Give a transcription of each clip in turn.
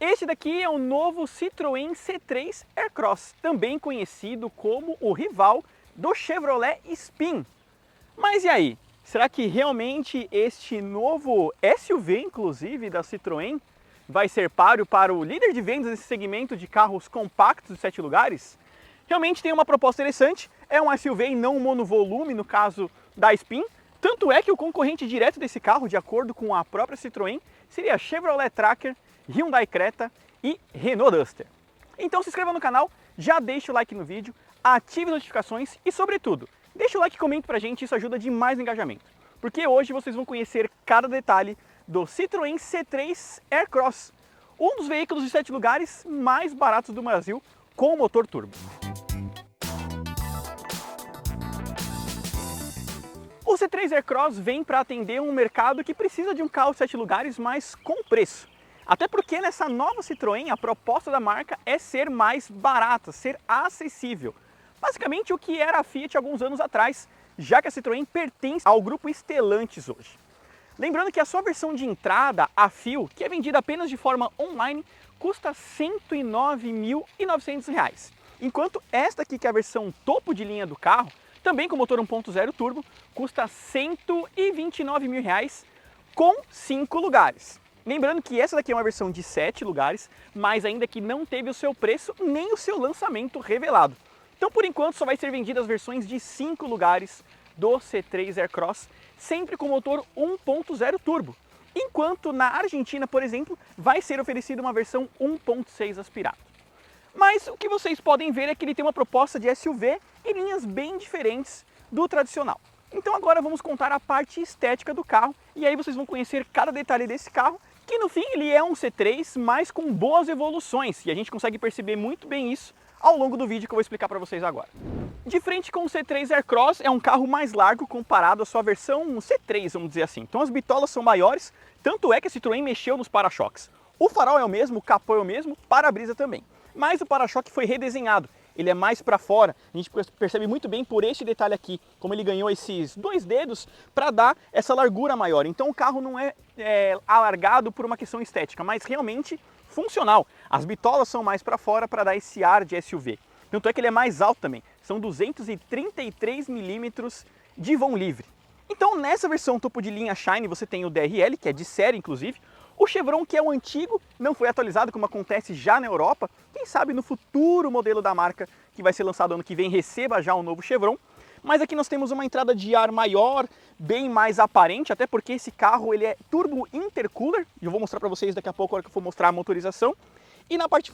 Este daqui é o novo Citroën C3 Aircross, também conhecido como o rival do Chevrolet Spin. Mas e aí? Será que realmente este novo SUV, inclusive, da Citroën, vai ser páreo para o líder de vendas desse segmento de carros compactos de 7 lugares? Realmente tem uma proposta interessante, é um SUV e não um monovolume, no caso da Spin. Tanto é que o concorrente direto desse carro, de acordo com a própria Citroën, seria a Chevrolet Tracker, Hyundai Creta e Renault Duster. Então se inscreva no canal, já deixa o like no vídeo, ative as notificações e, sobretudo, deixa o like e comenta pra gente, isso ajuda demais no engajamento. Porque hoje vocês vão conhecer cada detalhe do Citroën C3 Aircross, um dos veículos de 7 lugares mais baratos do Brasil com motor turbo. O C3 Aircross vem para atender um mercado que precisa de um carro 7 lugares, mas com preço. Até porque nessa nova Citroën a proposta da marca é ser mais barata, ser acessível. Basicamente o que era a Fiat alguns anos atrás, já que a Citroën pertence ao grupo Stellantis hoje. Lembrando que a sua versão de entrada, a Fio, que é vendida apenas de forma online, custa R$ 109.900. Enquanto esta aqui, que é a versão topo de linha do carro, também com motor 1.0 turbo, custa R$ 129 mil com 5 lugares. Lembrando que essa daqui é uma versão de 7 lugares, mas ainda que não teve o seu preço nem o seu lançamento revelado. Então, por enquanto, só vai ser vendida as versões de 5 lugares do C3 Aircross, sempre com motor 1.0 turbo. Enquanto na Argentina, por exemplo, vai ser oferecida uma versão 1.6 aspirado. Mas o que vocês podem ver é que ele tem uma proposta de SUV em linhas bem diferentes do tradicional. Então agora vamos contar a parte estética do carro e aí vocês vão conhecer cada detalhe desse carro, que no fim ele é um C3, mas com boas evoluções, e a gente consegue perceber muito bem isso ao longo do vídeo que eu vou explicar para vocês agora. De frente com o C3 Aircross, é um carro mais largo comparado à sua versão C3, vamos dizer assim. Então as bitolas são maiores, tanto é que a Citroën mexeu nos para-choques. O farol é o mesmo, o capô é o mesmo, para-brisa também. Mas o para-choque foi redesenhado, ele é mais para fora, a gente percebe muito bem por este detalhe aqui, como ele ganhou esses 2 dedos para dar essa largura maior. Então o carro não é alargado por uma questão estética, mas realmente funcional. As bitolas são mais para fora para dar esse ar de SUV. Tanto é que ele é mais alto também, são 233 milímetros de vão livre. Então nessa versão topo de linha Shine você tem o DRL, que é de série inclusive, o Chevron, que é o antigo, não foi atualizado como acontece já na Europa. Quem sabe no futuro modelo da marca, que vai ser lançado ano que vem, receba já um novo Chevron. Mas aqui nós temos uma entrada de ar maior, bem mais aparente, até porque esse carro ele é turbo intercooler, e eu vou mostrar para vocês daqui a pouco, na hora que eu for mostrar a motorização. E na parte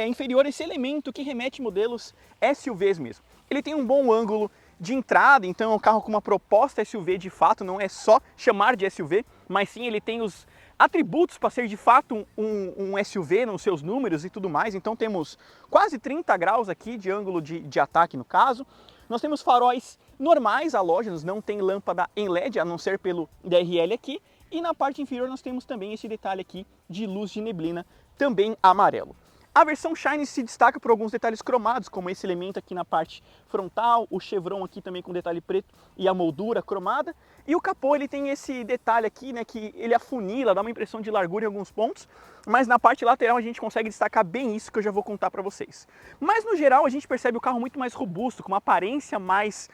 inferior esse elemento que remete modelos SUVs mesmo. Ele tem um bom ângulo de entrada, então é um carro com uma proposta SUV de fato, não é só chamar de SUV, mas sim ele tem os atributos para ser de fato um SUV nos seus números e tudo mais. Então temos quase 30 graus aqui de ângulo de ataque no caso. Nós temos faróis normais halógenos, não tem lâmpada em LED, a não ser pelo DRL aqui. E na parte inferior nós temos também esse detalhe aqui de luz de neblina, também amarelo. A versão Shine se destaca por alguns detalhes cromados, como esse elemento aqui na parte frontal, o chevron aqui também com detalhe preto e a moldura cromada. E o capô ele tem esse detalhe aqui, né, que ele afunila, dá uma impressão de largura em alguns pontos, mas na parte lateral a gente consegue destacar bem isso que eu já vou contar para vocês. Mas no geral a gente percebe o carro muito mais robusto, com uma aparência mais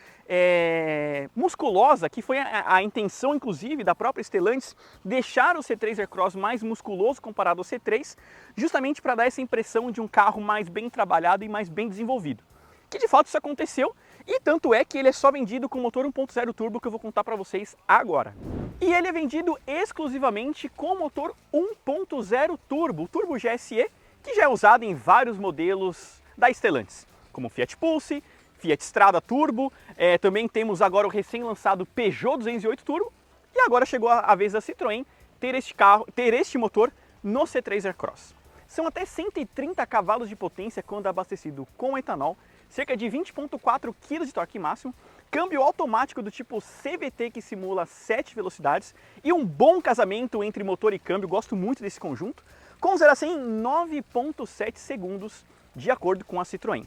musculosa, que foi a intenção inclusive da própria Stellantis, deixar o C3 Aircross mais musculoso comparado ao C3, justamente para dar essa impressão de um carro mais bem trabalhado e mais bem desenvolvido. Que de fato isso aconteceu, e tanto é que ele é só vendido com motor 1.0 turbo, que eu vou contar para vocês agora. E ele é vendido exclusivamente com motor 1.0 turbo, o Turbo GSE, que já é usado em vários modelos da Stellantis, como Fiat Pulse, Fiat Strada Turbo, também temos agora o recém-lançado Peugeot 208 Turbo, e agora chegou a vez da Citroën ter este motor no C3 Aircross. São até 130 cavalos de potência quando abastecido com etanol, cerca de 20,4 kg de torque máximo, câmbio automático do tipo CVT que simula 7 velocidades e um bom casamento entre motor e câmbio, gosto muito desse conjunto, com 0 a 100 em 9,7 segundos, de acordo com a Citroën.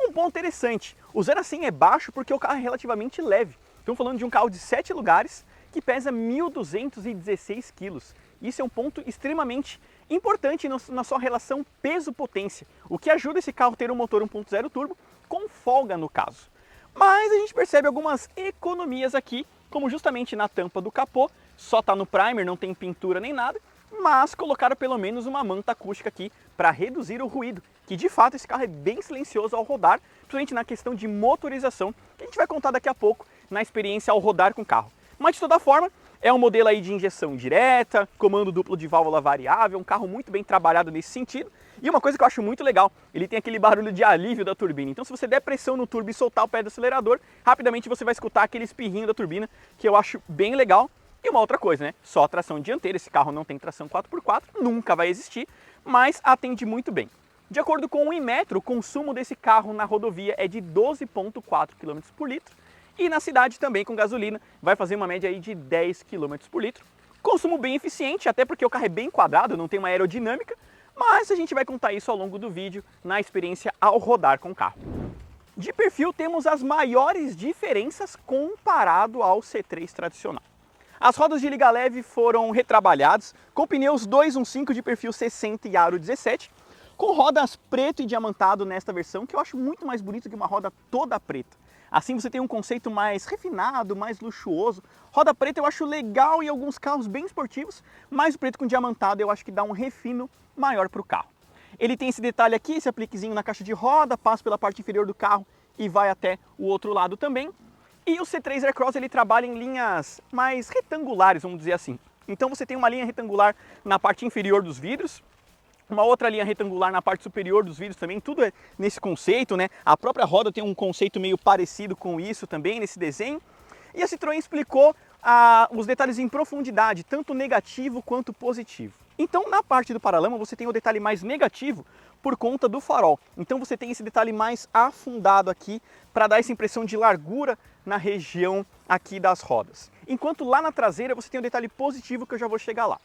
Um ponto interessante, o 0 a 100 é baixo porque o carro é relativamente leve. Estamos falando de um carro de 7 lugares que pesa 1.216 kg. Isso é um ponto extremamente importante na sua relação peso-potência, o que ajuda esse carro a ter um motor 1.0 turbo com folga no caso. Mas a gente percebe algumas economias aqui, como justamente na tampa do capô, só está no primer, não tem pintura nem nada, mas colocaram pelo menos uma manta acústica aqui para reduzir o ruído, que de fato esse carro é bem silencioso ao rodar, principalmente na questão de motorização, que a gente vai contar daqui a pouco na experiência ao rodar com o carro. Mas de toda forma, é um modelo aí de injeção direta, comando duplo de válvula variável, um carro muito bem trabalhado nesse sentido. E uma coisa que eu acho muito legal, ele tem aquele barulho de alívio da turbina. Então se você der pressão no turbo e soltar o pé do acelerador, rapidamente você vai escutar aquele espirrinho da turbina, que eu acho bem legal. E uma outra coisa, né? Só tração dianteira, esse carro não tem tração 4x4, nunca vai existir, mas atende muito bem. De acordo com o Inmetro, o consumo desse carro na rodovia é de 12,4 km por litro. E na cidade também com gasolina vai fazer uma média aí de 10 km por litro. Consumo bem eficiente, até porque o carro é bem quadrado, não tem uma aerodinâmica, mas a gente vai contar isso ao longo do vídeo na experiência ao rodar com o carro. De perfil temos as maiores diferenças comparado ao C3 tradicional. As rodas de liga leve foram retrabalhadas com pneus 215 de perfil 60 e aro 17, com rodas preto e diamantado nesta versão, que eu acho muito mais bonito que uma roda toda preta. Assim você tem um conceito mais refinado, mais luxuoso. Roda preta eu acho legal em alguns carros bem esportivos, mas o preto com diamantado eu acho que dá um refino maior para o carro. Ele tem esse detalhe aqui, esse apliquezinho na caixa de roda, passa pela parte inferior do carro e vai até o outro lado também. E o C3 Aircross ele trabalha em linhas mais retangulares, vamos dizer assim. Então você tem uma linha retangular na parte inferior dos vidros, uma outra linha retangular na parte superior dos vidros também, tudo é nesse conceito, né? A própria roda tem um conceito meio parecido com isso também, nesse desenho. E a Citroën explicou os detalhes em profundidade, tanto negativo quanto positivo. Então na parte do paralama você tem o detalhe mais negativo por conta do farol. Então você tem esse detalhe mais afundado aqui para dar essa impressão de largura na região aqui das rodas. Enquanto lá na traseira você tem um detalhe positivo que eu já vou chegar lá.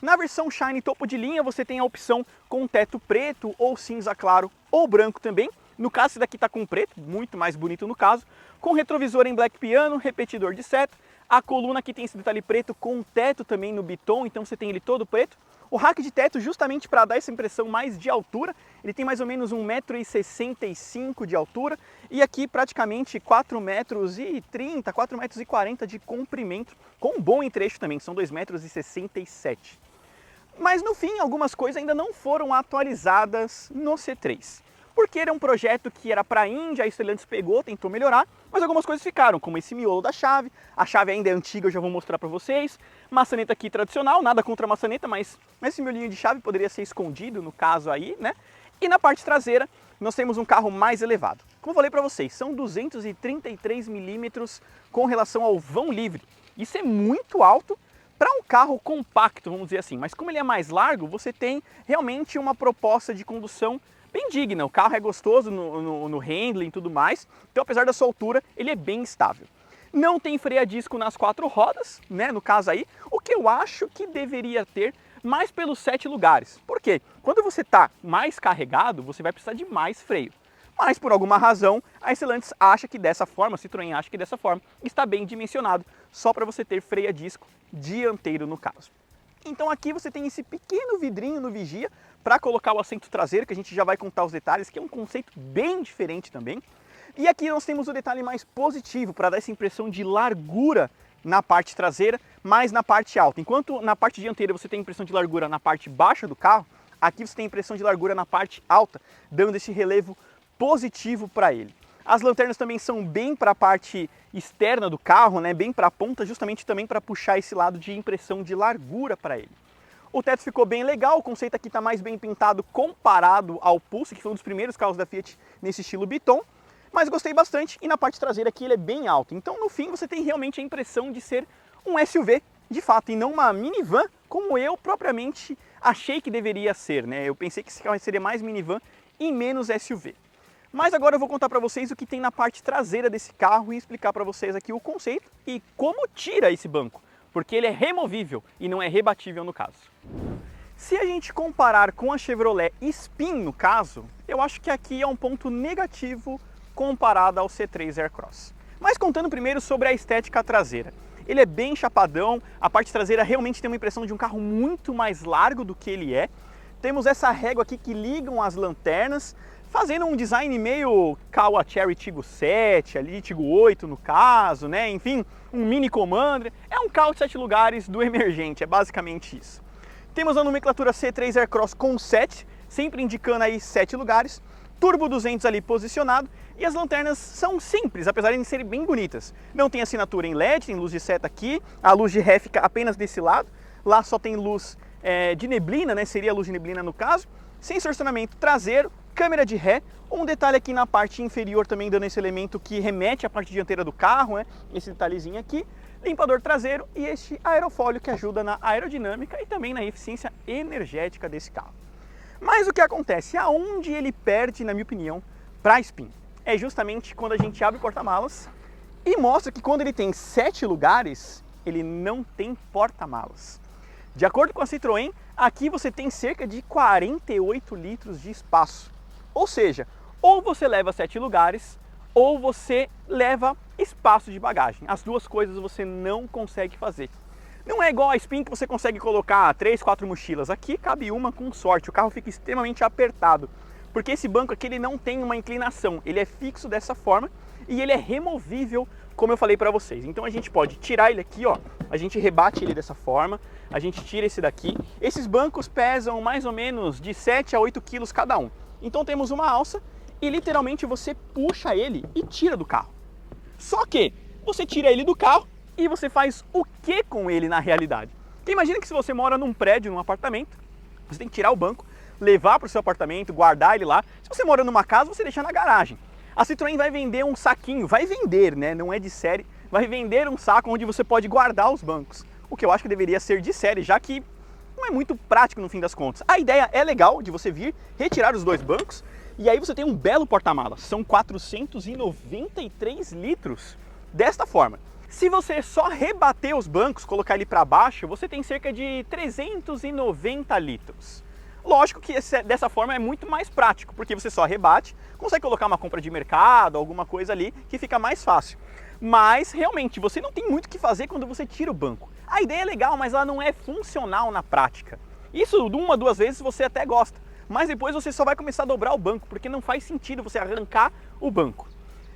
Na versão Shine topo de linha você tem a opção com teto preto ou cinza claro ou branco também. No caso esse daqui está com preto, muito mais bonito no caso, com retrovisor em black piano, repetidor de seta. A coluna aqui tem esse detalhe preto com teto também no biton, então você tem ele todo preto. O rack de teto justamente para dar essa impressão mais de altura, ele tem mais ou menos 1,65 m de altura e aqui praticamente 4,30 m, 4,40 m de comprimento, com um bom entrecho também, são 2,67 m. Mas no fim, algumas coisas ainda não foram atualizadas no C3. Porque era um projeto que era para a Índia, a Stellantis pegou, tentou melhorar, mas algumas coisas ficaram, como esse miolo da chave, a chave ainda é antiga, eu já vou mostrar para vocês, maçaneta aqui tradicional, nada contra a maçaneta, mas esse miolinho de chave poderia ser escondido no caso aí, né? E na parte traseira nós temos um carro mais elevado. Como eu falei para vocês, são 233 milímetros com relação ao vão livre. Isso é muito alto para um carro compacto, vamos dizer assim, mas como ele é mais largo, você tem realmente uma proposta de condução bem digna. O carro é gostoso no handling e tudo mais, então apesar da sua altura, ele é bem estável. Não tem freio a disco nas 4 rodas, né, no caso aí, o que eu acho que deveria ter mais pelos 7 lugares. Por quê? Quando você está mais carregado, você vai precisar de mais freio. Mas por alguma razão, a Stellantis acha que dessa forma, a Citroën acha que dessa forma, está bem dimensionado, só para você ter freio a disco dianteiro no caso. Então aqui você tem esse pequeno vidrinho no vigia para colocar o assento traseiro, que a gente já vai contar os detalhes, que é um conceito bem diferente também. E aqui nós temos o detalhe mais positivo, para dar essa impressão de largura na parte traseira, mas na parte alta. Enquanto na parte dianteira você tem a impressão de largura na parte baixa do carro, aqui você tem a impressão de largura na parte alta, dando esse relevo positivo para ele. As lanternas também são bem para a parte externa do carro, né, bem para a ponta, justamente também para puxar esse lado de impressão de largura para ele. O teto ficou bem legal, o conceito aqui está mais bem pintado comparado ao Pulse, que foi um dos primeiros carros da Fiat nesse estilo Biton, mas gostei bastante e na parte traseira aqui ele é bem alto. Então no fim você tem realmente a impressão de ser um SUV de fato e não uma minivan como eu propriamente achei que deveria ser, né? Eu pensei que esse carro seria mais minivan e menos SUV. Mas agora eu vou contar para vocês o que tem na parte traseira desse carro e explicar para vocês aqui o conceito e como tira esse banco, porque ele é removível e não é rebatível no caso. Se a gente comparar com a Chevrolet Spin no caso, eu acho que aqui é um ponto negativo comparado ao C3 Aircross. Mas contando primeiro sobre a estética traseira. Ele é bem chapadão, a parte traseira realmente tem uma impressão de um carro muito mais largo do que ele é. Temos essa régua aqui que ligam as lanternas, fazendo um design meio Caoa Chery Tiggo 7, ali Tiggo 8 no caso, né? Enfim, um Mini Commander. É um carro de 7 lugares do emergente, é basicamente isso. Temos a nomenclatura C3 Aircross com 7, sempre indicando aí 7 lugares. Turbo 200 ali posicionado, e as lanternas são simples, apesar de serem bem bonitas. Não tem assinatura em LED, tem luz de seta aqui, a luz de ré fica apenas desse lado, lá só tem luz de neblina, né? Seria a luz de neblina no caso. Sensor estacionamento traseiro, câmera de ré, um detalhe aqui na parte inferior também dando esse elemento que remete à parte dianteira do carro, né? Esse detalhezinho aqui, limpador traseiro e este aerofólio que ajuda na aerodinâmica e também na eficiência energética desse carro. Mas o que acontece? Aonde ele perde, na minha opinião, para a Spin? É justamente quando a gente abre o porta-malas e mostra que quando ele tem 7 lugares, ele não tem porta-malas. De acordo com a Citroën, aqui você tem cerca de 48 litros de espaço. Ou seja, ou você leva 7 lugares, ou você leva espaço de bagagem. As duas coisas você não consegue fazer. Não é igual a Spin que você consegue colocar 3, 4 mochilas. Aqui cabe uma com sorte, o carro fica extremamente apertado. Porque esse banco aqui ele não tem uma inclinação, ele é fixo dessa forma e ele é removível, como eu falei para vocês. Então a gente pode tirar ele aqui, ó, a gente rebate ele dessa forma, a gente tira esse daqui. Esses bancos pesam mais ou menos de 7 a 8 quilos cada um. Então temos uma alça e literalmente você puxa ele e tira do carro. Só que você tira ele do carro e você faz o que com ele na realidade? Porque imagina que se você mora num prédio, num apartamento, você tem que tirar o banco, levar para o seu apartamento, guardar ele lá. Se você mora numa casa, você deixa na garagem. A Citroën vai vender um saquinho, vai vender, né? Não é de série, vai vender um saco onde você pode guardar os bancos. O que eu acho que deveria ser de série, já que não é muito prático no fim das contas. A ideia é legal de você vir, retirar os dois bancos e aí você tem um belo porta-malas. São 493 litros desta forma. Se você só rebater os bancos, colocar ele para baixo, você tem cerca de 390 litros. Lógico que dessa forma é muito mais prático, porque você só rebate, consegue colocar uma compra de mercado, alguma coisa ali, que fica mais fácil. Mas, realmente, você não tem muito o que fazer quando você tira o banco. A ideia é legal, mas ela não é funcional na prática. Isso, uma, duas vezes, você até gosta. Mas depois você só vai começar a dobrar o banco, porque não faz sentido você arrancar o banco.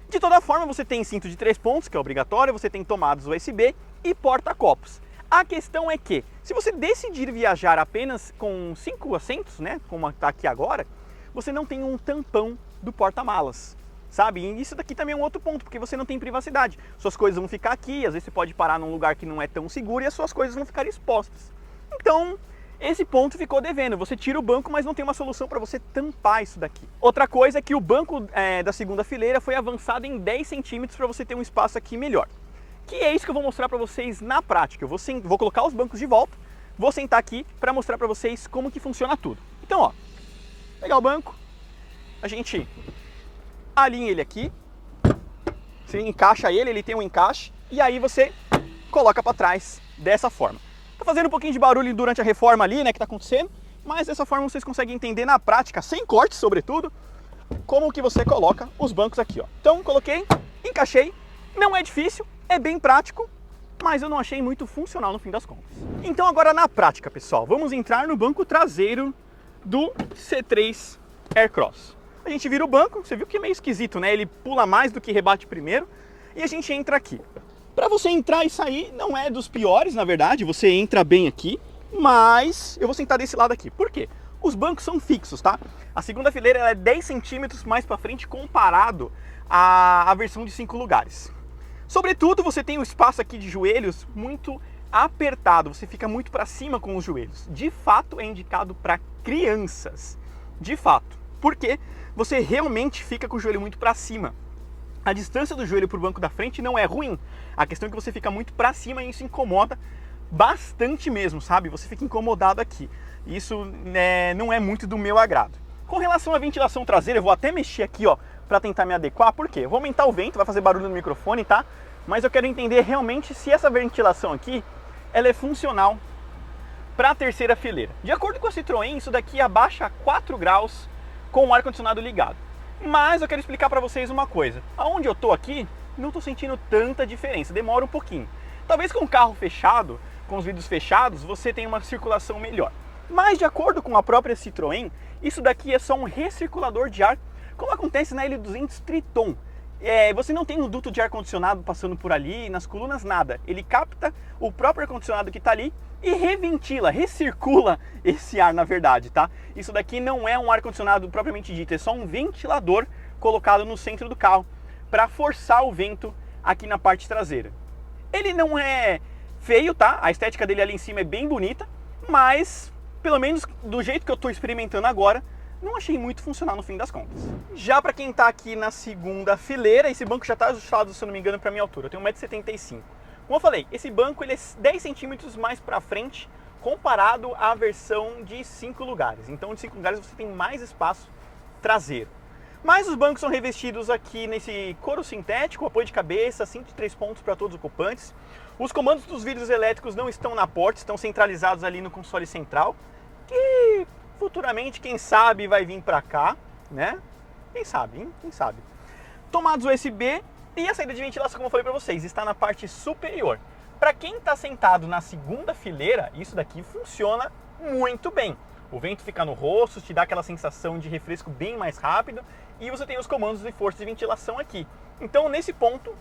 De toda forma, você tem cinto de 3 pontos, que é obrigatório, você tem tomadas USB e porta-copos. A questão é que, se você decidir viajar apenas com 5 assentos, né, como está aqui agora, você não tem um tampão do porta-malas, sabe? E isso daqui também é um outro ponto, porque você não tem privacidade. Suas coisas vão ficar aqui, às vezes você pode parar num lugar que não é tão seguro e as suas coisas vão ficar expostas. Então, esse ponto ficou devendo. Você tira o banco, mas não tem uma solução para você tampar isso daqui. Outra coisa é que o banco da segunda fileira foi avançado em 10 centímetros para você ter um espaço aqui melhor. Que é isso que eu vou mostrar para vocês na prática. Eu vou colocar os bancos de volta, vou sentar aqui para mostrar para vocês como que funciona tudo. Então, ó, pegar o banco, a gente alinha ele aqui, você encaixa ele tem um encaixe, e aí você coloca para trás dessa forma. Tá fazendo um pouquinho de barulho durante a reforma ali, né, que tá acontecendo, mas dessa forma vocês conseguem entender na prática, sem corte sobretudo, como que você coloca os bancos aqui, ó. Então, coloquei, encaixei, não é difícil, é bem prático, mas eu não achei muito funcional no fim das contas. Então agora na prática, pessoal, vamos entrar no banco traseiro do C3 Aircross. A gente vira o banco, você viu que é meio esquisito, né? Ele pula mais do que rebate primeiro, e a gente entra aqui. Para você entrar e sair, não é dos piores, na verdade, você entra bem aqui, mas eu vou sentar desse lado aqui. Por quê? Os bancos são fixos, tá? A segunda fileira ela é 10 centímetros mais para frente comparado à versão de 5 lugares. Sobretudo, você tem o espaço aqui de joelhos muito apertado, você fica muito para cima com os joelhos. De fato, é indicado para crianças. De fato. Porque você realmente fica com o joelho muito para cima. A distância do joelho para o banco da frente não é ruim. A questão é que você fica muito para cima e isso incomoda bastante mesmo, sabe? Você fica incomodado aqui. Isso não é muito do meu agrado. Com relação à ventilação traseira, eu vou até mexer aqui, ó, para tentar me adequar. Por quê? Eu vou aumentar o vento, vai fazer barulho no microfone, tá? Mas eu quero entender realmente se essa ventilação aqui, ela é funcional para a terceira fileira. De acordo com a Citroën, isso daqui abaixa 4 graus com o ar-condicionado ligado. Mas eu quero explicar para vocês uma coisa. Aonde eu tô aqui, não tô sentindo tanta diferença, demora um pouquinho. Talvez com o carro fechado, com os vidros fechados, você tenha uma circulação melhor. Mas de acordo com a própria Citroën, isso daqui é só um recirculador de ar, como acontece na L200 Triton. Você não tem um duto de ar-condicionado passando por ali, nas colunas, nada. Ele capta o próprio ar-condicionado que está ali e reventila, recircula esse ar, na verdade, tá? Isso daqui não é um ar-condicionado propriamente dito, é só um ventilador colocado no centro do carro para forçar o vento aqui na parte traseira. Ele não é feio, tá? A estética dele ali em cima é bem bonita, mas pelo menos do jeito que eu estou experimentando agora, não achei muito funcional no fim das contas. Já para quem está aqui na segunda fileira, esse banco já está ajustado, se eu não me engano, para minha altura. Eu tenho 1,75 m. Como eu falei, esse banco ele é 10 centímetros mais para frente comparado à versão de 5 lugares. Então, de 5 lugares você tem mais espaço traseiro. Mas os bancos são revestidos aqui nesse couro sintético, apoio de cabeça, cinto de 3 pontos para todos os ocupantes. Os comandos dos vidros elétricos não estão na porta, estão centralizados ali no console central, que futuramente, quem sabe, vai vir para cá, né? Quem sabe, hein? Quem sabe. Tomadas USB e a saída de ventilação, como eu falei para vocês, está na parte superior. Para quem está sentado na segunda fileira, isso daqui funciona muito bem. O vento fica no rosto, te dá aquela sensação de refresco bem mais rápido e você tem os comandos de força de ventilação aqui. Então, nesse ponto,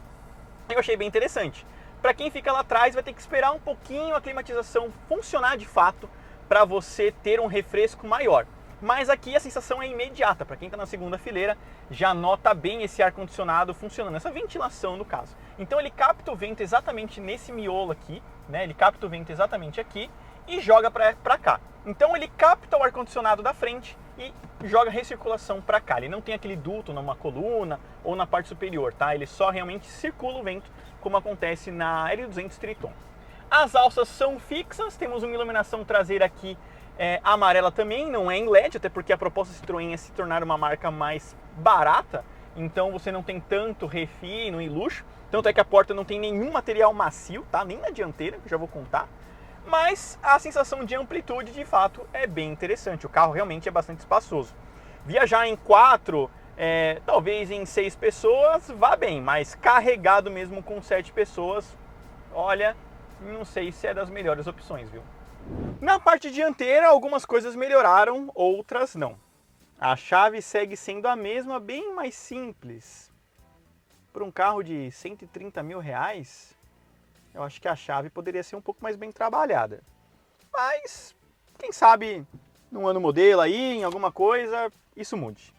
eu achei bem interessante. Para quem fica lá atrás, vai ter que esperar um pouquinho a climatização funcionar de fato para você ter um refresco maior. Mas aqui a sensação é imediata. Para quem está na segunda fileira, já nota bem esse ar-condicionado funcionando, essa ventilação no caso. Então ele capta o vento exatamente nesse miolo aqui, né? Ele capta o vento exatamente aqui e joga para cá. Então ele capta o ar-condicionado da frente e joga recirculação para cá. Ele não tem aquele duto numa coluna ou na parte superior, tá? Ele só realmente circula o vento, como acontece na L200 Triton. As alças são fixas, temos uma iluminação traseira aqui amarela também, não é em LED, até porque a proposta Citroën é se tornar uma marca mais barata, então você não tem tanto refino e luxo, tanto é que a porta não tem nenhum material macio, tá? Nem na dianteira, que eu já vou contar, mas a sensação de amplitude de fato é bem interessante, o carro realmente é bastante espaçoso. Viajar em 4, talvez em 6 pessoas, vá bem, mas carregado mesmo com 7 pessoas, olha, não sei se é das melhores opções, viu? Na parte dianteira, algumas coisas melhoraram, outras não. A chave segue sendo a mesma, bem mais simples. Por um carro de 130 mil reais, eu acho que a chave poderia ser um pouco mais bem trabalhada. Mas, quem sabe, num ano modelo aí, em alguma coisa, isso mude.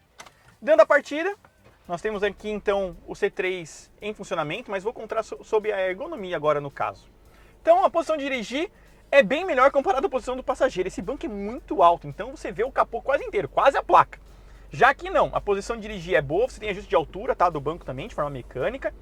Dando a partida, nós temos aqui então o C3 em funcionamento, mas vou contar sobre a ergonomia agora no caso. Então a posição de dirigir é bem melhor comparado à posição do passageiro. Esse banco é muito alto, então você vê o capô quase inteiro, quase a placa. Já que não, a posição de dirigir é boa, você tem ajuste de altura, tá, do banco também, de forma mecânica.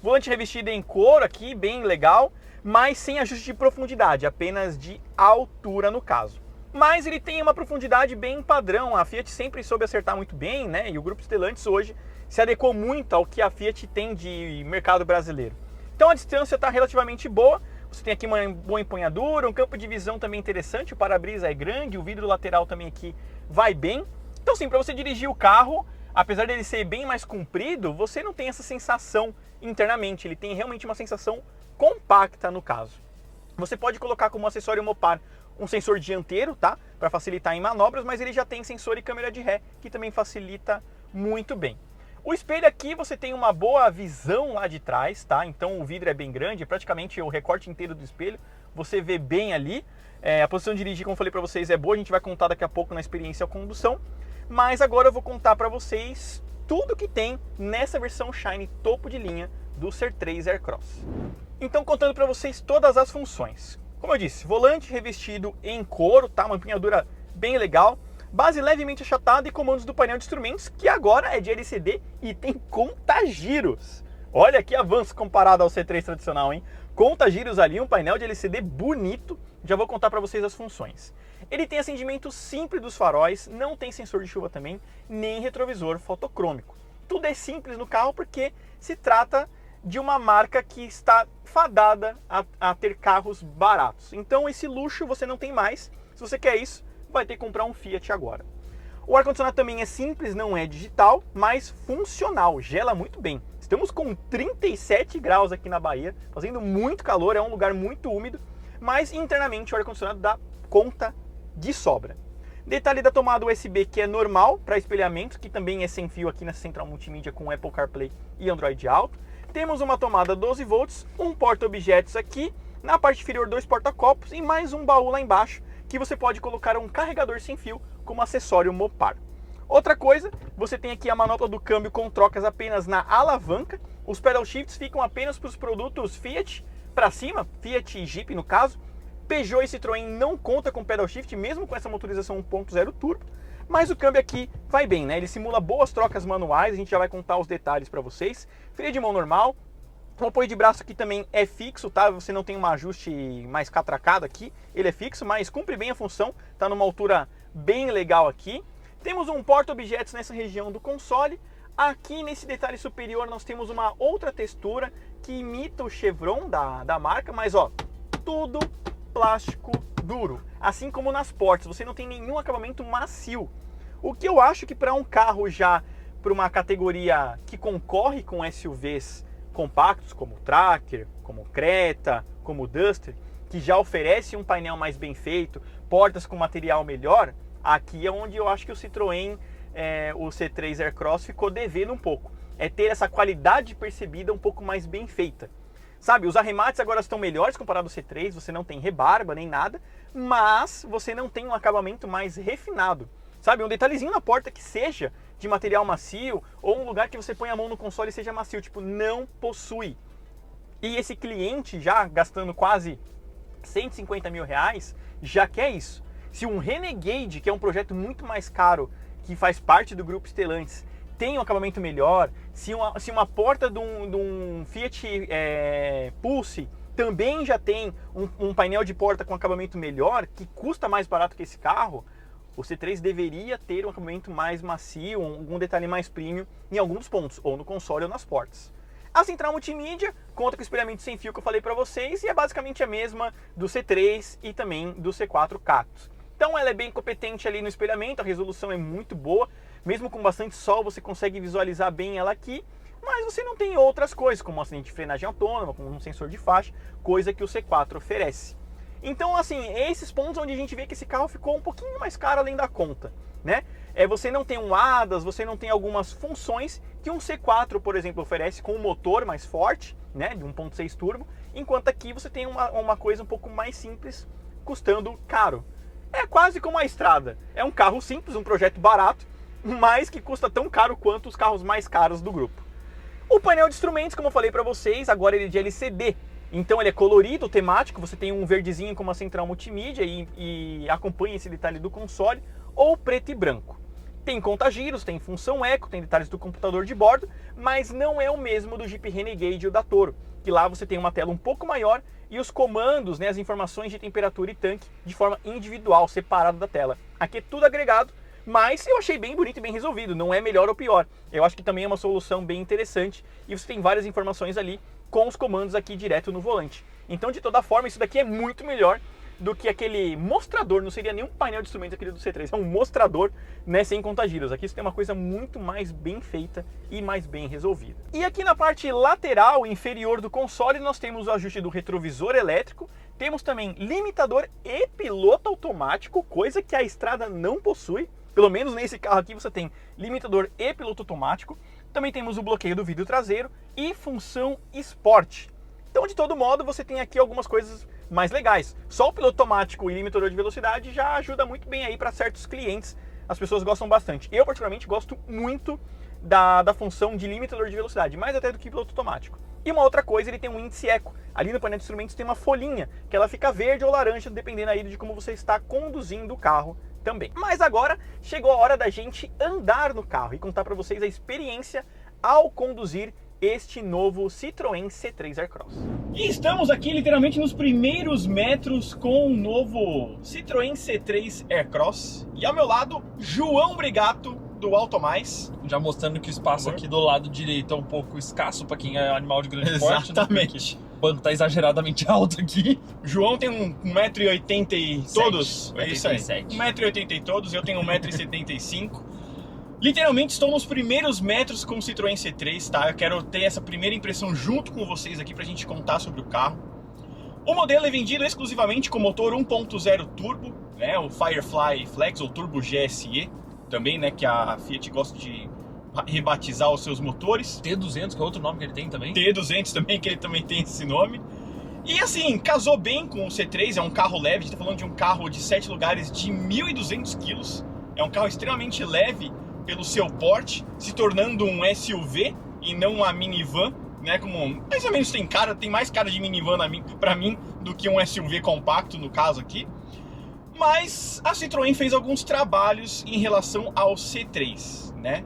Volante revestido em couro aqui, bem legal, mas sem ajuste de profundidade, apenas de altura no caso. Mas ele tem uma profundidade bem padrão, a Fiat sempre soube acertar muito bem, né? E o Grupo Stellantis hoje se adequou muito ao que a Fiat tem de mercado brasileiro. Então a distância está relativamente boa. Você tem aqui uma boa empunhadura, um campo de visão também interessante, o para-brisa é grande, o vidro lateral também aqui vai bem. Então sim, para você dirigir o carro, apesar dele ser bem mais comprido, você não tem essa sensação internamente, ele tem realmente uma sensação compacta no caso. Você pode colocar como acessório Mopar um sensor dianteiro, tá? Para facilitar em manobras, mas ele já tem sensor e câmera de ré, que também facilita muito bem. O espelho aqui você tem uma boa visão lá de trás, tá? Então o vidro é bem grande, praticamente o recorte inteiro do espelho, você vê bem ali. A posição de dirigir, como eu falei para vocês, é boa, a gente vai contar daqui a pouco na experiência condução. Mas agora eu vou contar para vocês tudo que tem nessa versão Shine topo de linha do C3 Aircross. Então contando para vocês todas as funções. Como eu disse, volante revestido em couro, tá? Uma empunhadura bem legal. Base levemente achatada e comandos do painel de instrumentos, que agora é de LCD e tem conta-giros. Olha que avanço comparado ao C3 tradicional, hein? Conta-giros ali, um painel de LCD bonito. Já vou contar para vocês as funções. Ele tem acendimento simples dos faróis, não tem sensor de chuva também, nem retrovisor fotocrômico. Tudo é simples no carro porque se trata de uma marca que está fadada a ter carros baratos. Então esse luxo você não tem mais. Se você quer isso, vai ter que comprar um Fiat agora. O ar-condicionado também é simples, não é digital, mas funcional, gela muito bem. Você Estamos com 37 graus aqui na Bahia, fazendo muito calor, é um lugar muito úmido, mas internamente o ar-condicionado dá conta de sobra. Detalhe da tomada USB que é normal para espelhamento, que também é sem fio aqui nessa central multimídia com Apple CarPlay e Android Auto. Temos uma tomada 12 volts, um porta-objetos aqui, na parte inferior 2 porta-copos e mais um baú lá embaixo, que você pode colocar um carregador sem fio como acessório Mopar. Outra coisa, você tem aqui a manopla do câmbio com trocas apenas na alavanca. Os pedal shifts ficam apenas para os produtos Fiat para cima, Fiat e Jeep no caso. Peugeot e Citroën não conta com pedal shift, mesmo com essa motorização 1.0 turbo. Mas o câmbio aqui vai bem, né? Ele simula boas trocas manuais, a gente já vai contar os detalhes para vocês. Freio de mão normal. O apoio de braço aqui também é fixo, tá? Você não tem um ajuste mais catracado aqui. Ele é fixo, mas cumpre bem a função. Tá numa altura bem legal aqui. Temos um porta-objetos nessa região do console. Aqui nesse detalhe superior nós temos uma outra textura que imita o chevron da marca, mas ó, tudo plástico duro. Assim como nas portas, você não tem nenhum acabamento macio. O que eu acho que para um carro já para uma categoria que concorre com SUVs compactos, como o Tracker, como o Creta, como o Duster, que já oferece um painel mais bem feito, portas com material melhor, aqui é onde eu acho que o Citroën, o C3 Aircross ficou devendo um pouco. É ter essa qualidade percebida um pouco mais bem feita. Sabe, os arremates agora estão melhores comparado ao C3, você não tem rebarba nem nada, mas você não tem um acabamento mais refinado. Sabe, um detalhezinho na porta que seja de material macio, ou um lugar que você põe a mão no console e seja macio, tipo, não possui. E esse cliente já gastando quase 150 mil reais, já quer isso. Se um Renegade, que é um projeto muito mais caro, que faz parte do grupo Stellantis, tem um acabamento melhor, se uma porta de um Fiat Pulse também já tem um painel de porta com acabamento melhor, que custa mais barato que esse carro, o C3 deveria ter um acabamento mais macio, algum detalhe mais premium em alguns pontos, ou no console ou nas portas. A central multimídia conta com o espelhamento sem fio que eu falei para vocês e é basicamente a mesma do C3 e também do C4 Cactus. Então ela é bem competente ali no espelhamento, a resolução é muito boa, mesmo com bastante sol você consegue visualizar bem ela aqui, mas você não tem outras coisas, como um assistente de frenagem autônoma, como um sensor de faixa, coisa que o C4 oferece. Então, assim, esses pontos onde a gente vê que esse carro ficou um pouquinho mais caro além da conta, né? Você não tem um ADAS, você não tem algumas funções que um C4, por exemplo, oferece com um motor mais forte, né, de 1.6 turbo, enquanto aqui você tem uma coisa um pouco mais simples, custando caro. É quase como a Estrada, é um carro simples, um projeto barato, mas que custa tão caro quanto os carros mais caros do grupo. O painel de instrumentos, como eu falei para vocês, agora ele é de LCD. Então ele é colorido, temático, você tem um verdezinho com uma central multimídia e acompanha esse detalhe do console, ou preto e branco. Tem conta-giros, tem função eco, tem detalhes do computador de bordo, mas não é o mesmo do Jeep Renegade ou da Toro, que lá você tem uma tela um pouco maior e os comandos, né, as informações de temperatura e tanque de forma individual, separado da tela. Aqui é tudo agregado, mas eu achei bem bonito e bem resolvido, não é melhor ou pior. Eu acho que também é uma solução bem interessante e você tem várias informações ali com os comandos aqui direto no volante. Então, de toda forma, isso daqui é muito melhor do que aquele mostrador, não seria nem um painel de instrumentos aquele do C3, é um mostrador, né, sem conta-giros. Aqui você tem uma coisa muito mais bem feita e mais bem resolvida. E aqui na parte lateral inferior do console nós temos o ajuste do retrovisor elétrico, temos também limitador e piloto automático, coisa que a Estrada não possui. Pelo menos nesse carro aqui você tem limitador e piloto automático. Também temos o bloqueio do vidro traseiro e função Sport. Então, de todo modo, você tem aqui algumas coisas mais legais. Só o piloto automático e limitador de velocidade já ajuda muito bem aí para certos clientes. As pessoas gostam bastante. Eu, particularmente, gosto muito da função de limitador de velocidade, mais até do que piloto automático. E uma outra coisa, ele tem um índice eco. Ali no painel de instrumentos tem uma folhinha, que ela fica verde ou laranja, dependendo aí de como você está conduzindo o carro também. Mas agora chegou a hora da gente andar no carro e contar para vocês a experiência ao conduzir este novo Citroën C3 Aircross. E estamos aqui literalmente nos primeiros metros com o novo Citroën C3 Aircross. E ao meu lado, João Brigato, do Automais. Já mostrando que o espaço aqui do lado direito é um pouco escasso para quem é animal de grande porte. Exatamente. O banco tá exageradamente alto aqui. João tem 1,80 m e todos. É isso aí. 1,87 m. 1,80 m e todos, eu tenho 1,75 m. Literalmente estou nos primeiros metros com o Citroën C3, tá? Eu quero ter essa primeira impressão junto com vocês aqui pra gente contar sobre o carro. O modelo é vendido exclusivamente com motor 1.0 turbo, né? O Firefly Flex ou Turbo GSE, também, né? Que a Fiat gosta de rebatizar os seus motores. T200, que é outro nome que ele tem também. T200 também, que ele também tem esse nome. E assim, casou bem com o C3, é um carro leve, a gente tá falando de um carro de 7 lugares de 1.200 kg. É um carro extremamente leve pelo seu porte, se tornando um SUV e não uma minivan, né? Como mais ou menos tem mais cara de minivan pra mim do que um SUV compacto no caso aqui. Mas a Citroën fez alguns trabalhos em relação ao C3, né?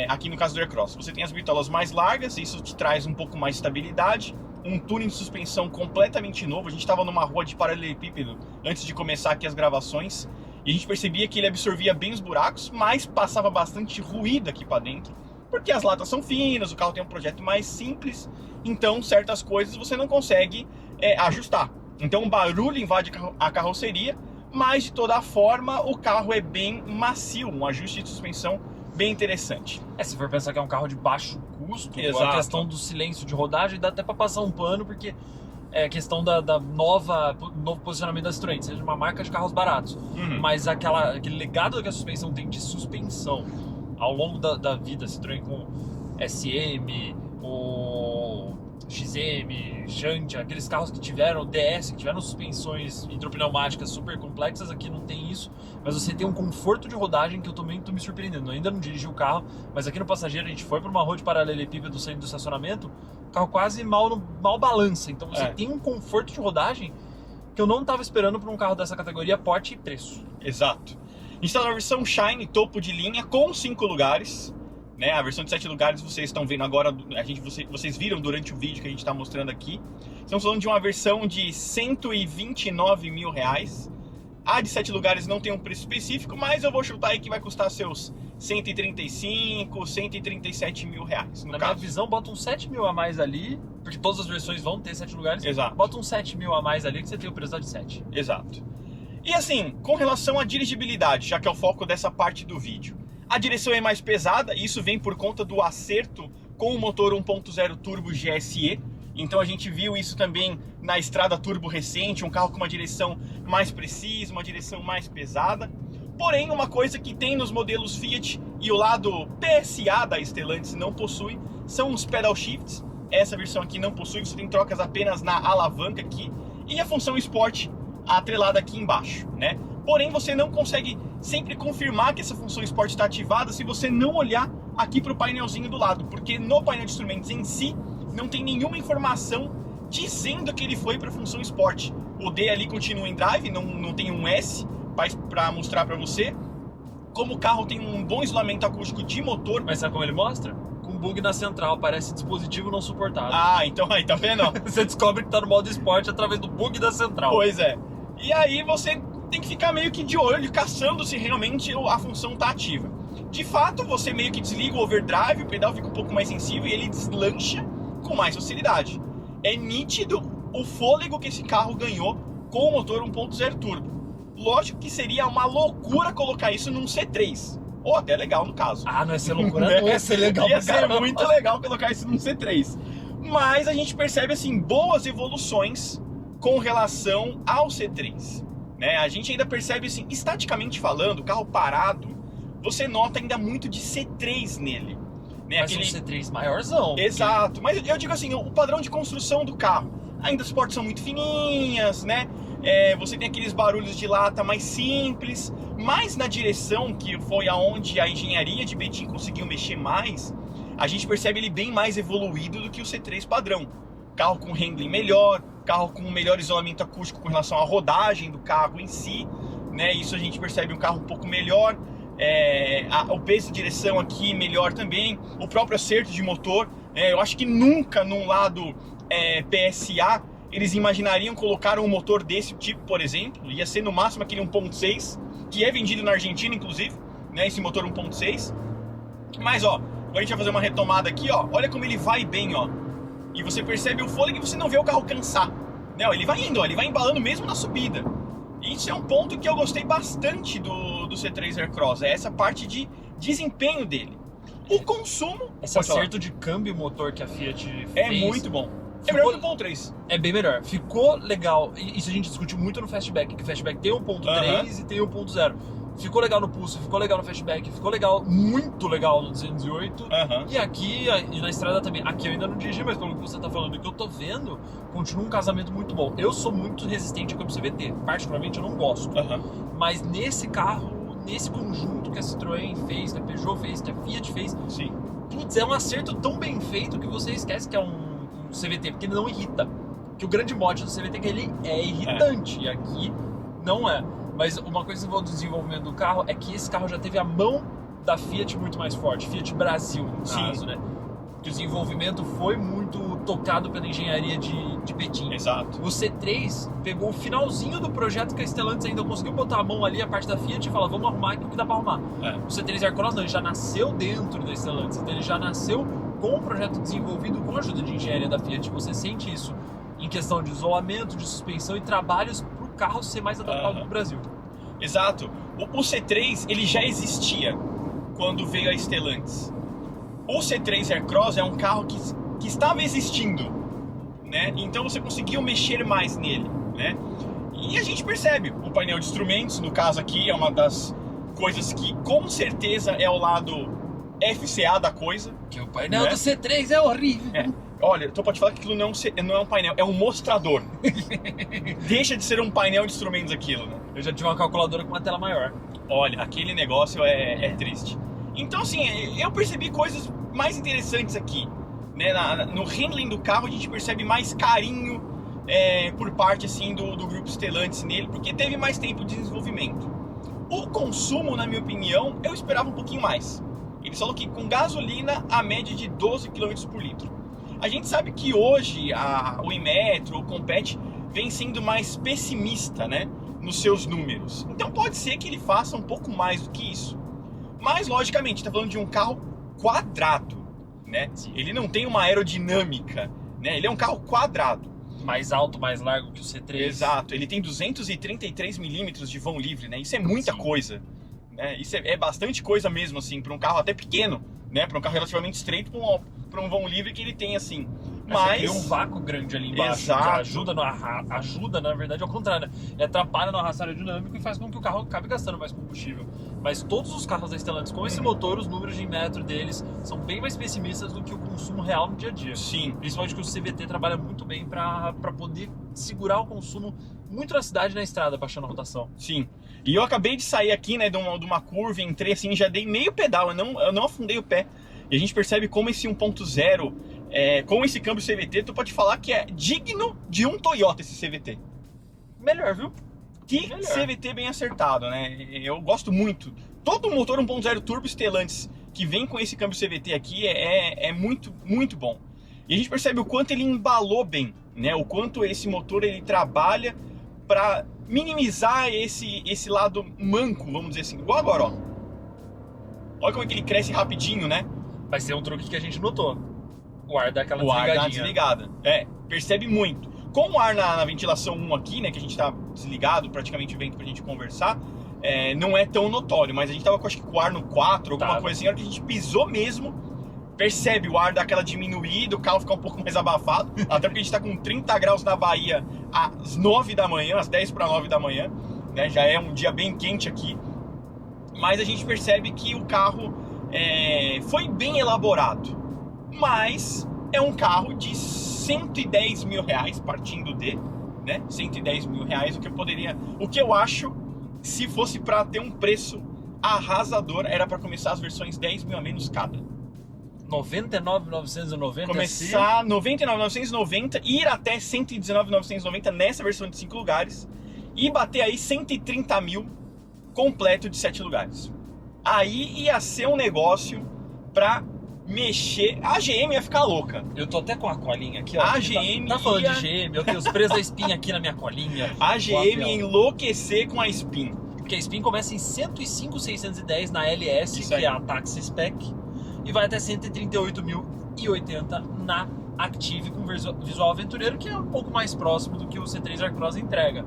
Aqui no caso do Aircross, você tem as bitolas mais largas, isso te traz um pouco mais de estabilidade, um tuning de suspensão completamente novo. A gente estava numa rua de paralelepípedo antes de começar aqui as gravações, e a gente percebia que ele absorvia bem os buracos, mas passava bastante ruído aqui para dentro, porque as latas são finas, o carro tem um projeto mais simples, então certas coisas você não consegue ajustar. Então o barulho invade a carroceria, mas de toda forma o carro é bem macio, um ajuste de suspensão bem interessante. Se for pensar que é um carro de baixo custo, Exato. A questão do silêncio de rodagem dá até para passar um pano, porque é a questão da novo posicionamento da Citroën, seja uma marca de carros baratos, mas aquele legado que a suspensão tem de suspensão ao longo da vida, Citroën com SM, o XM, Xantia, aqueles carros que tiveram DS, que tiveram suspensões hidropneumáticas super complexas, aqui não tem isso, mas você tem um conforto de rodagem que eu também tô me surpreendendo. Eu ainda não dirigi o carro, mas aqui no passageiro a gente foi para uma rua de paralelepípedo saindo do estacionamento, o carro quase mal balança, então você tem um conforto de rodagem que eu não estava esperando para um carro dessa categoria, porte e preço. Exato. A gente está na versão Shine, topo de linha, com 5 lugares. Né? A versão de 7 lugares vocês estão vendo agora, vocês viram durante o vídeo que a gente está mostrando aqui. Estamos falando de uma versão de R$129 mil. A de 7 lugares não tem um preço específico, mas eu vou chutar aí que vai custar seus 135, 137 mil reais. Na minha visão, bota uns 7 mil a mais ali, porque todas as versões vão ter 7 lugares. Exato. Bota uns 7 mil a mais ali que você tem o preço de 7. Exato. E assim, com relação à dirigibilidade, já que é o foco dessa parte do vídeo, a direção é mais pesada, e isso vem por conta do acerto com o motor 1.0 turbo GSE. Então a gente viu isso também na estrada turbo recente, um carro com uma direção mais precisa, uma direção mais pesada. Porém, uma coisa que tem nos modelos Fiat e o lado PSA da Stellantis não possui, são os pedal shifts. Essa versão aqui não possui, você tem trocas apenas na alavanca aqui e a função Sport atrelada aqui embaixo, né? Porém, você não consegue sempre confirmar que essa função Sport está ativada se você não olhar aqui para o painelzinho do lado, porque no painel de instrumentos em si não tem nenhuma informação dizendo que ele foi para a função Sport. O D ali continua em Drive, não tem um S para mostrar para você. Como o carro tem um bom isolamento acústico de motor... Mas sabe como ele mostra? Com bug na central, parece dispositivo não suportado. Ah, então aí, tá vendo? Você descobre que tá no modo esporte através do bug da central. Pois é. E aí você tem que ficar meio que de olho, caçando se realmente a função tá ativa. De fato, você meio que desliga o overdrive, o pedal fica um pouco mais sensível e ele deslancha com mais facilidade. É nítido o fôlego que esse carro ganhou com o motor 1.0 turbo. Lógico que seria uma loucura colocar isso num C3. Ou até legal no caso. Ah, não ia ser loucura, não ia ser legal. Ia ser muito legal colocar isso num C3. Mas a gente percebe, assim, boas evoluções com relação ao C3. Né? A gente ainda percebe, assim, estaticamente falando, o carro parado, você nota ainda muito de C3 nele. Né? Mas um C3 maiorzão. Exato. Mas eu digo assim, o padrão de construção do carro. Ainda as portas são muito fininhas, né? Você tem aqueles barulhos de lata mais simples, mas na direção, que foi aonde a engenharia de Betim conseguiu mexer mais, a gente percebe ele bem mais evoluído do que o C3 padrão. Carro com handling melhor, carro com melhor isolamento acústico com relação à rodagem do carro em si, né? Isso a gente percebe um carro um pouco melhor, o peso de direção aqui melhor também, o próprio acerto de motor. Eu acho que nunca num lado PSA eles imaginariam colocar um motor desse tipo, por exemplo. Ia ser no máximo aquele 1.6, que é vendido na Argentina, inclusive, né, esse motor 1.6. Mas, ó, agora a gente vai fazer uma retomada aqui, ó. Olha como ele vai bem, ó. E você percebe o fôlego e você não vê o carro cansar. Né, ó, ele vai indo, ó, ele vai embalando mesmo na subida. E isso é um ponto que eu gostei bastante do C3 Aircross. É essa parte de desempenho dele. O consumo... Esse acerto de câmbio e motor que a Fiat fez... É muito bom. É melhor que o 1.3. É bem melhor. Ficou legal. Isso a gente discutiu muito no Fastback, que o Fastback tem 1.3 e tem 1.0. Ficou legal no Pulse, ficou legal no Fastback, ficou legal, muito legal no 208. E aqui, e na estrada também. Aqui eu ainda não dirigi, mas pelo que você tá falando, o que eu tô vendo, continua um casamento muito bom. Eu sou muito resistente a câmbio CVT. Particularmente eu não gosto. Mas nesse carro, nesse conjunto que a Citroën fez, que a Peugeot fez, que a Fiat fez, sim, putz, é um acerto tão bem feito que você esquece que é um CVT, porque ele não irrita. Que o grande mote do CVT é que ele é irritante, e aqui não é. Mas uma coisa que eu vou do desenvolvimento do carro é que esse carro já teve a mão da Fiat muito mais forte, Fiat Brasil, no caso, né? Que o desenvolvimento foi muito tocado pela engenharia de Betim. Exato. O C3 pegou o finalzinho do projeto que a Stellantis ainda conseguiu botar a mão ali, a parte da Fiat, e falar, vamos arrumar aqui o que dá pra arrumar. O C3 Aircross não, ele já nasceu dentro da Stellantis, então ele já nasceu com um projeto desenvolvido com a ajuda de engenharia da Fiat. Você sente isso em questão de isolamento, de suspensão e trabalhos para o carro ser mais adaptado para o Brasil. Exato. O C3 ele já existia quando veio a Stellantis. O C3 Aircross é um carro que estava existindo, né? Então você conseguiu mexer mais nele, né? E a gente percebe o painel de instrumentos, no caso aqui, é uma das coisas que com certeza é o lado FCA da coisa. Que o painel do C3 é horrível. Olha, tu pode falar que aquilo não é um painel, é um mostrador. Deixa de ser um painel de instrumentos aquilo, né? Eu já tive uma calculadora com uma tela maior. Olha, aquele negócio é triste. Então, assim, eu percebi coisas mais interessantes aqui, né? No handling do carro a gente percebe mais carinho por parte, assim, do grupo Stellantis nele, porque teve mais tempo de desenvolvimento. O consumo, na minha opinião, eu esperava um pouquinho mais. Eles falam que com gasolina a média de 12 km por litro. A gente sabe que hoje o Inmetro, o Compete, vem sendo mais pessimista, né, nos seus números. Então pode ser que ele faça um pouco mais do que isso. Mas, logicamente, está falando de um carro quadrado, né? Ele não tem uma aerodinâmica, né? Ele é um carro quadrado. Mais alto, mais largo que o C3. Exato. Ele tem 233 milímetros de vão livre, né? Isso é muita coisa. Né? Isso é bastante coisa mesmo, assim, para um carro até pequeno, né? Para um carro relativamente estreito, para um vão livre que ele tem, assim. Mas tem um vácuo grande ali embaixo. Exato. Ajuda, na verdade, ao contrário, né? Ele atrapalha no arrasto aerodinâmico e faz com que o carro acabe gastando mais combustível. Mas todos os carros da Stellantis com esse motor, os números de Inmetro deles são bem mais pessimistas do que o consumo real no dia a dia. Sim. Principalmente que o CVT trabalha muito bem para poder segurar o consumo muito na cidade e na estrada, baixando a rotação. Sim. E eu acabei de sair aqui, né, de uma curva, entrei assim, já dei meio pedal, eu não afundei o pé. E a gente percebe como esse 1.0, com esse câmbio CVT, tu pode falar que é digno de um Toyota esse CVT. Melhor, viu? Que melhor. CVT bem acertado, né? Eu gosto muito. Todo motor 1.0 turbo Stellantis que vem com esse câmbio CVT aqui é muito, muito bom. E a gente percebe o quanto ele embalou bem, né? O quanto esse motor ele trabalha para minimizar esse lado manco, vamos dizer assim. Igual agora, ó. Olha como é que ele cresce rapidinho, né? Vai ser um truque que a gente notou. O ar dá aquela desligadinha. O ar dá desligada. Percebe muito. Com o ar na ventilação 1 aqui, né, que a gente tá desligado, praticamente o vento pra gente conversar, não é tão notório, mas a gente tava acho que com o ar no 4, alguma coisa assim, a hora que a gente pisou mesmo, percebe o ar dar aquela diminuída, o carro fica um pouco mais abafado, até porque a gente tá com 30 graus na Bahia às 9 da manhã, às 10 para 9 da manhã, né, já é um dia bem quente aqui, mas a gente percebe que o carro foi bem elaborado, mas é um carro de 110 mil reais, partindo de, né, 110 mil reais, o que eu acho, se fosse para ter um preço arrasador, era para começar as versões 10 mil a menos cada. 99.990. Começar 99.990, ir até 119.990 nessa versão de 5 lugares e bater aí 130 mil completo de 7 lugares. Aí ia ser um negócio pra mexer. A GM ia ficar louca. Eu tô até com a colinha aqui, ó. A GM tá falando de GM, eu tenho os preços da Spin aqui na minha colinha. A GM ia enlouquecer com a Spin. Porque a Spin começa em 105.610 na LS, que é a Taxi Spec, e vai até 138.080 na Active com visual aventureiro, que é um pouco mais próximo do que o C3 Aircross entrega.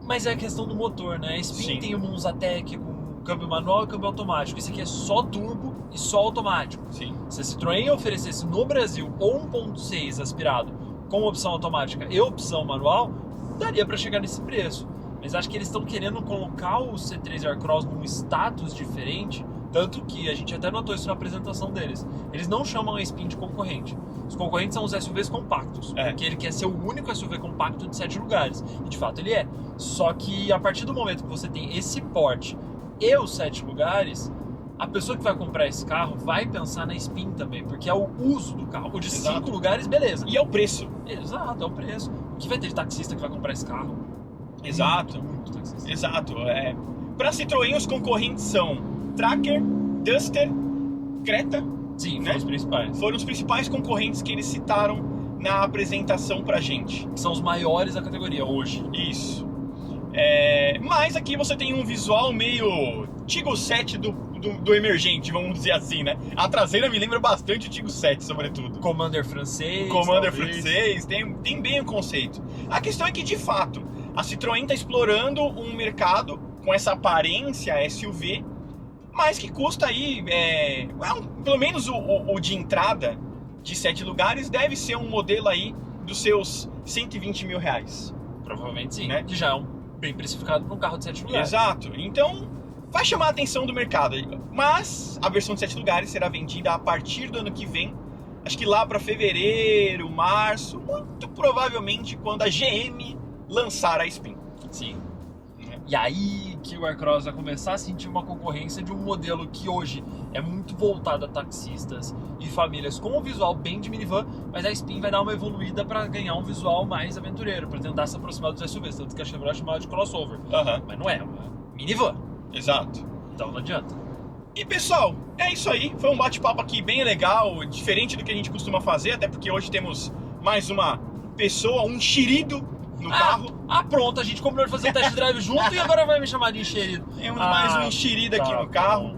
Mas é a questão do motor, né? A Spin tem o Monza Tech com câmbio manual e câmbio automático. Esse aqui é só turbo e só automático. Sim. Se a Citroën oferecesse no Brasil ou 1.6 aspirado com opção automática e opção manual, daria para chegar nesse preço. Mas acho que eles estão querendo colocar o C3 Aircross num status diferente, tanto que a gente até notou isso na apresentação deles. Eles não chamam a Spin de concorrente. Os concorrentes são os SUVs compactos, porque ele quer ser o único SUV compacto de 7 lugares. E de fato ele é. Só que a partir do momento que você tem esse porte e os 7 lugares, a pessoa que vai comprar esse carro vai pensar na Spin também, porque é o uso do carro. O de 5 lugares, beleza. E é o preço. Exato, é o preço. O que vai ter de taxista que vai comprar esse carro? Exato. Muito taxista. Exato. Para Citroën, os concorrentes são Tracker, Duster, Creta. Sim, né? foram os principais. Foram os principais concorrentes que eles citaram na apresentação pra gente. Que são os maiores da categoria hoje. Isso. Mas aqui você tem um visual meio Tiggo 7 do emergente, vamos dizer assim, né? A traseira me lembra bastante o Tiggo 7, sobretudo. Commander francês. Commander talvez. francês, tem bem o conceito. A questão é que, de fato, a Citroën está explorando um mercado com essa aparência SUV, mas que custa aí, pelo menos o de entrada de 7 lugares deve ser um modelo aí dos seus 120 mil reais. Provavelmente sim, Né? que já é bem precificado num carro de 7 lugares. Exato. Então, vai chamar a atenção do mercado. Mas a versão de 7 lugares será vendida a partir do ano que vem. Acho que lá para fevereiro, março, muito provavelmente quando a GM lançar a Spin. Sim. E aí que o Aircross vai começar a sentir uma concorrência de um modelo que hoje é muito voltado a taxistas e famílias com um visual bem de minivan, mas a Spin vai dar uma evoluída para ganhar um visual mais aventureiro, para tentar se aproximar dos SUVs, tanto que a Chevrolet chamava de crossover. Mas não é uma minivan, Exato. então não adianta. E pessoal, é isso aí. Foi um bate-papo aqui bem legal, diferente do que a gente costuma fazer, até porque hoje temos mais uma pessoa, um enxerido no carro. Pronto, a gente combinou de fazer o test drive junto e agora vai me chamar de enxerido. Temos mais um enxerido aqui no carro.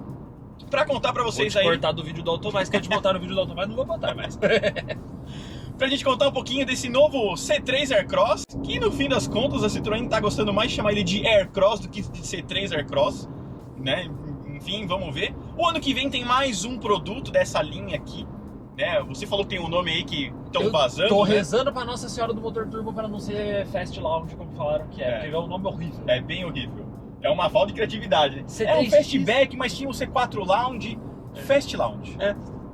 Pra contar pra vocês vou te aí. cortar do vídeo do Automais, quer te botar no vídeo do Automais, não vou botar mais. Pra gente contar um pouquinho desse novo C3 Aircross, que no fim das contas a Citroën tá gostando mais de chamar ele de Aircross do que de C3 Aircross, né? Enfim, vamos ver. O ano que vem tem mais um produto dessa linha aqui, né? Você falou que tem um nome aí que estão vazando. Tô né? rezando pra Nossa Senhora do Motor Turbo para não ser Fast Lounge, como falaram que é, porque é um nome horrível. É bem horrível. É uma falta de criatividade. C3X. É um Fastback, mas tinha o C4 Lounge, Fast Lounge.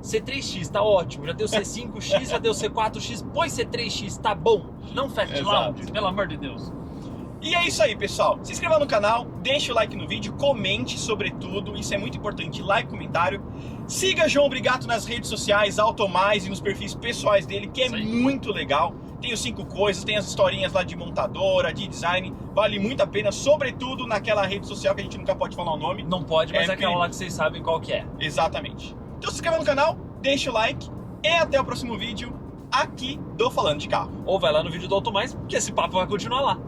C3X tá ótimo, já deu C5X, já deu C4X, põe C3X, tá bom. Não Fast Exato. Lounge, pelo amor de Deus. E é isso aí, pessoal. Se inscreva no canal, deixe o like no vídeo, comente sobretudo, isso é muito importante, like, comentário. Siga João Brigato nas redes sociais, Automais e nos perfis pessoais dele, que é muito legal. Tem os 5 coisas, tem as historinhas lá de montadora, de design, vale muito a pena, sobretudo naquela rede social que a gente nunca pode falar o nome. Não pode, mas é aquela perigoso. lá que vocês sabem qual que é. Exatamente. Então se inscreva no canal, deixe o like e até o próximo vídeo aqui do Falando de Carro. Ou vai lá no vídeo do Automais, que esse papo vai continuar lá.